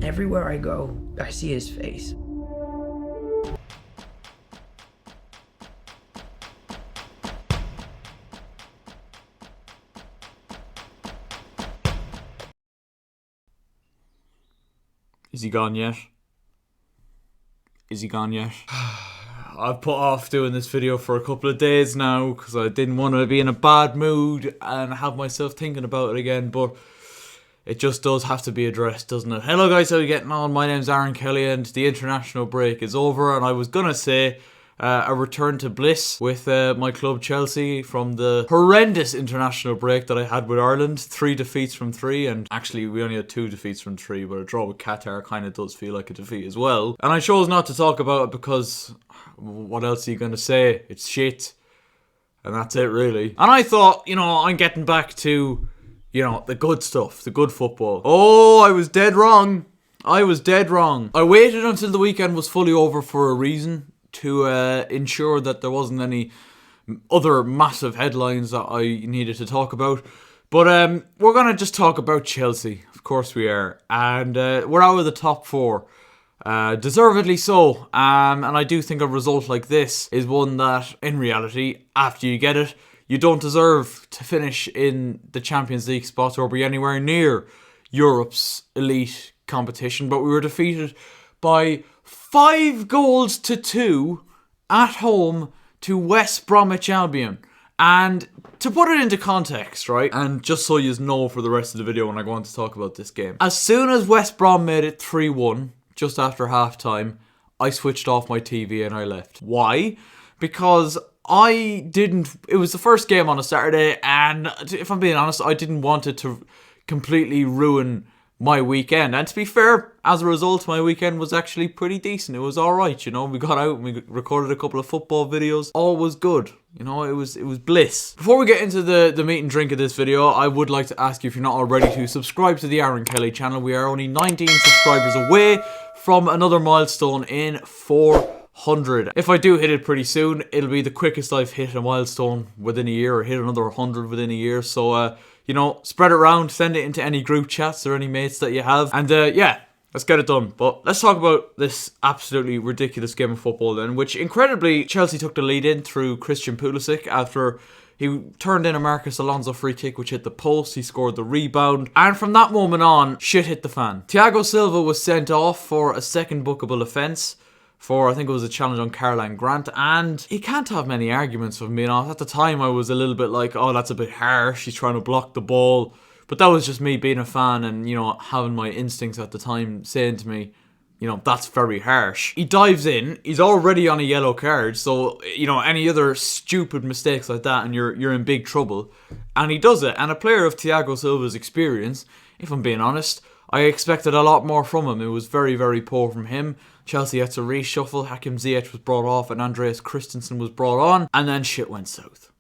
Everywhere I go, I see his face. Is he gone yet? Is he gone yet? I've put off doing this video for a couple of days now because I didn't want to be in a bad mood and have myself thinking about it again, but it just does have to be addressed, doesn't it? Hello guys, how are you getting on? My name's Aaron Kelly and the international break is over, and I was gonna say a return to bliss with my club Chelsea from the horrendous international break that I had with Ireland. 3 defeats from 3, and actually we only had 2 defeats from 3, but a draw with Qatar kind of does feel like a defeat as well. And I chose not to talk about it because what else are you gonna say? It's shit. And that's it really. And I thought, I'm getting back to, the good stuff, the good football. Oh, I was dead wrong. I waited until the weekend was fully over for a reason, to ensure that there wasn't any other massive headlines that I needed to talk about. But we're going to just talk about Chelsea. Of course we are. And we're out of the top 4. Deservedly so. And I do think a result like this is one that, in reality, after you get it, you don't deserve to finish in the Champions League spot or be anywhere near Europe's elite competition. But we were defeated by 5-2 at home to West Bromwich Albion. And to put it into context, right, and just so you know for the rest of the video when I go on to talk about this game, as soon as West Brom made it 3-1, just after half time, I switched off my TV and I left. Why? Because it was the first game on a Saturday, and if I'm being honest, I didn't want it to completely ruin my weekend. And to be fair, as a result, my weekend was actually pretty decent. It was alright, we got out and we recorded a couple of football videos. All was good. It was bliss. Before we get into the meat and drink of this video, I would like to ask you, if you're not already, to subscribe to the Aaron Kelly channel. We are only 19 subscribers away from another milestone in 400. If I do hit it pretty soon, it'll be the quickest I've hit a milestone within a year, or hit another 100 within a year. So, spread it around, send it into any group chats or any mates that you have. And yeah, let's get it done. But let's talk about this absolutely ridiculous game of football then, which incredibly Chelsea took the lead in through Christian Pulisic after he turned in a Marcus Alonso free kick which hit the post. He scored the rebound. And from that moment on, shit hit the fan. Thiago Silva was sent off for a second bookable offence, for I think it was a challenge on Caroline Grant, and he can't have many arguments from being honest. At the time I was a little bit like, oh, that's a bit harsh, he's trying to block the ball, but that was just me being a fan and having my instincts at the time saying to me, that's very harsh. He dives in, he's already on a yellow card, so any other stupid mistakes like that and you're in big trouble, and he does it. And a player of Thiago Silva's experience, if I'm being honest, I expected a lot more from him. It was very, very poor from him. Chelsea had to reshuffle. Hakim Ziyech was brought off and Andreas Christensen was brought on. And then shit went south.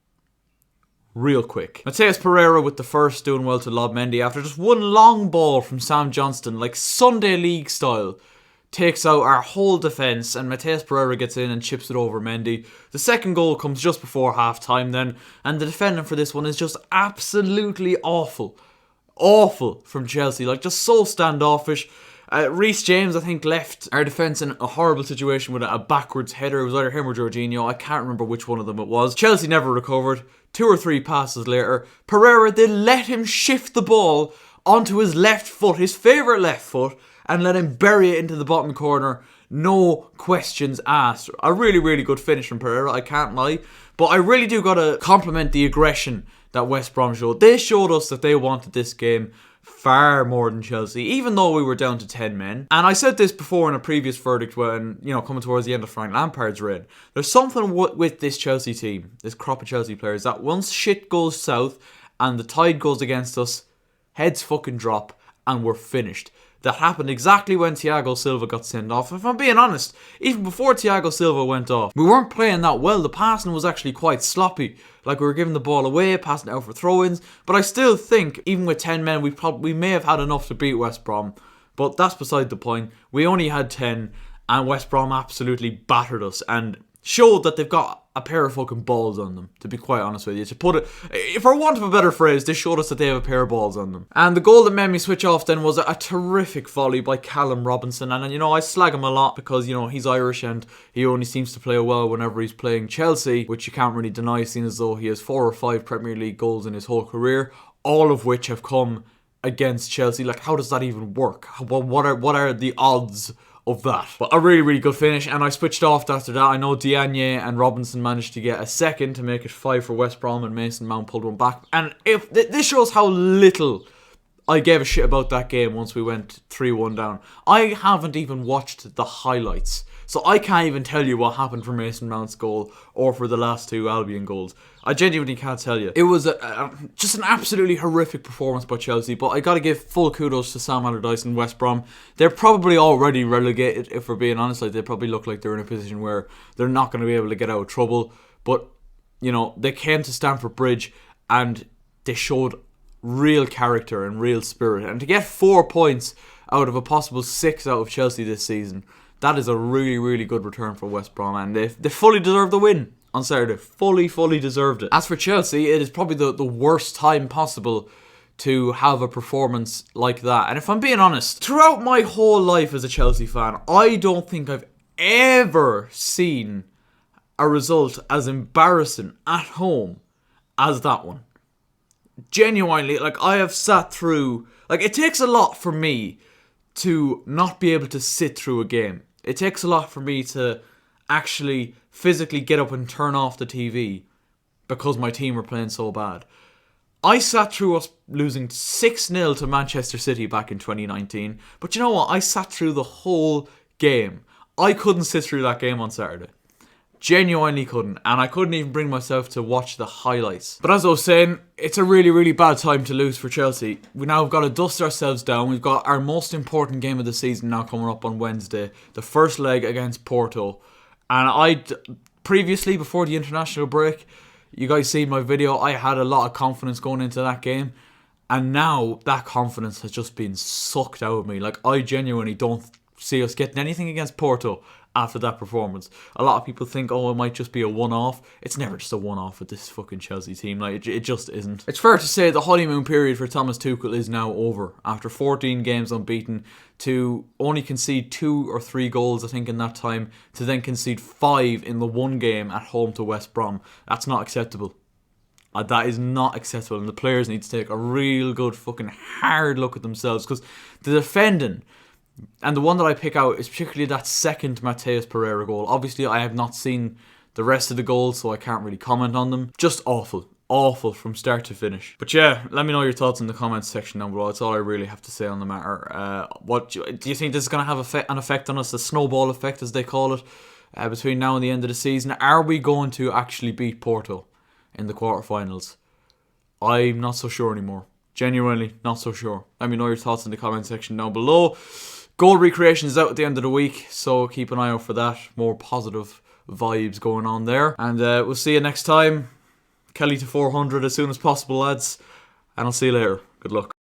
Real quick. Matheus Pereira with the first, doing well to lob Mendy after just one long ball from Sam Johnston, like Sunday League style, takes out our whole defence, and Matheus Pereira gets in and chips it over Mendy. The second goal comes just before half time then, and the defending for this one is just absolutely awful. Awful from Chelsea, like just so standoffish. Reece James, I think, left our defence in a horrible situation with a backwards header. It was either him or Jorginho. I can't remember which one of them it was. Chelsea never recovered. 2 or 3 passes later, Pereira, they let him shift the ball onto his left foot, his favourite left foot, and let him bury it into the bottom corner. No questions asked. A really, really good finish from Pereira, I can't lie. But I really do gotta compliment the aggression that West Brom showed. They showed us that they wanted this game far more than Chelsea, even though we were down to 10 men. And I said this before in a previous verdict when, coming towards the end of Frank Lampard's reign. There's something with this Chelsea team, this crop of Chelsea players, that once shit goes south and the tide goes against us, heads fucking drop and we're finished. That happened exactly when Thiago Silva got sent off. If I'm being honest, even before Thiago Silva went off, we weren't playing that well. The passing was actually quite sloppy. Like, we were giving the ball away, passing out for throw-ins. But I still think, even with 10 men, we may have had enough to beat West Brom. But that's beside the point. We only had 10, and West Brom absolutely battered us. And showed that they've got a pair of fucking balls on them, to be quite honest with you. To put it, for want of a better phrase, they showed us that they have a pair of balls on them. And the goal that made me switch off then was a terrific volley by Callum Robinson. And, you know, I slag him a lot because, you know, he's Irish and he only seems to play well whenever he's playing Chelsea, which you can't really deny, seeing as though he has 4 or 5 Premier League goals in his whole career, all of which have come against Chelsea. Like, how does that even work? What are the odds of that? But a really, really good finish, and I switched off after that. I know Diagne and Robinson managed to get a second to make it 5 for West Brom, and Mason Mount pulled one back. And if this shows how little I gave a shit about that game once we went 3-1 down. I haven't even watched the highlights, so I can't even tell you what happened for Mason Mount's goal or for the last 2 Albion goals. I genuinely can't tell you. It was just an absolutely horrific performance by Chelsea, but I gotta give full kudos to Sam Allardyce and West Brom. They're probably already relegated, if we're being honest. Like, they probably look like they're in a position where they're not going to be able to get out of trouble. But, you know, they came to Stamford Bridge and they showed real character and real spirit. And to get 4 points out of a possible 6 out of Chelsea this season, that is a really, really good return for West Brom. And they fully deserve the win on Saturday. Fully deserved it. As for Chelsea, it is probably the worst time possible to have a performance like that. And if I'm being honest, throughout my whole life as a Chelsea fan, I don't think I've ever seen a result as embarrassing at home as that one. Genuinely, like, I have sat through... Like, it takes a lot for me to not be able to sit through a game. It takes a lot for me to actually physically get up and turn off the TV because my team are playing so bad. I sat through us losing 6-0 to Manchester City back in 2019. But you know what? I sat through the whole game. I couldn't sit through that game on Saturday. Genuinely couldn't. And I couldn't even bring myself to watch the highlights. But as I was saying, it's a really, really bad time to lose for Chelsea. We now have got to dust ourselves down. We've got our most important game of the season now coming up on Wednesday. The first leg against Porto. And previously, before the international break, you guys see my video, I had a lot of confidence going into that game. And now that confidence has just been sucked out of me. Like, I genuinely don't see us getting anything against Porto after that performance. A lot of people think, oh, it might just be a one-off. It's never just a one-off with this fucking Chelsea team. Like, it just isn't. It's fair to say the honeymoon period for Thomas Tuchel is now over. After 14 games unbeaten, to only concede 2 or 3 goals, I think, in that time, to then concede 5 in the one game at home to West Brom. That's not acceptable. That is not acceptable, and the players need to take a real good fucking hard look at themselves, because the defending, and the one that I pick out is particularly that second Mateus Pereira goal. Obviously, I have not seen the rest of the goals, so I can't really comment on them. Just awful. Awful from start to finish. But yeah, let me know your thoughts in the comments section down below. That's all I really have to say on the matter. What do you think this is going to have an effect on us? The snowball effect, as they call it, between now and the end of the season. Are we going to actually beat Porto in the quarterfinals? I'm not so sure anymore. Genuinely not so sure. Let me know your thoughts in the comment section down below. Goal recreation is out at the end of the week, so keep an eye out for that. More positive vibes going on there. And we'll see you next time. Kelly to 400 as soon as possible, lads. And I'll see you later. Good luck.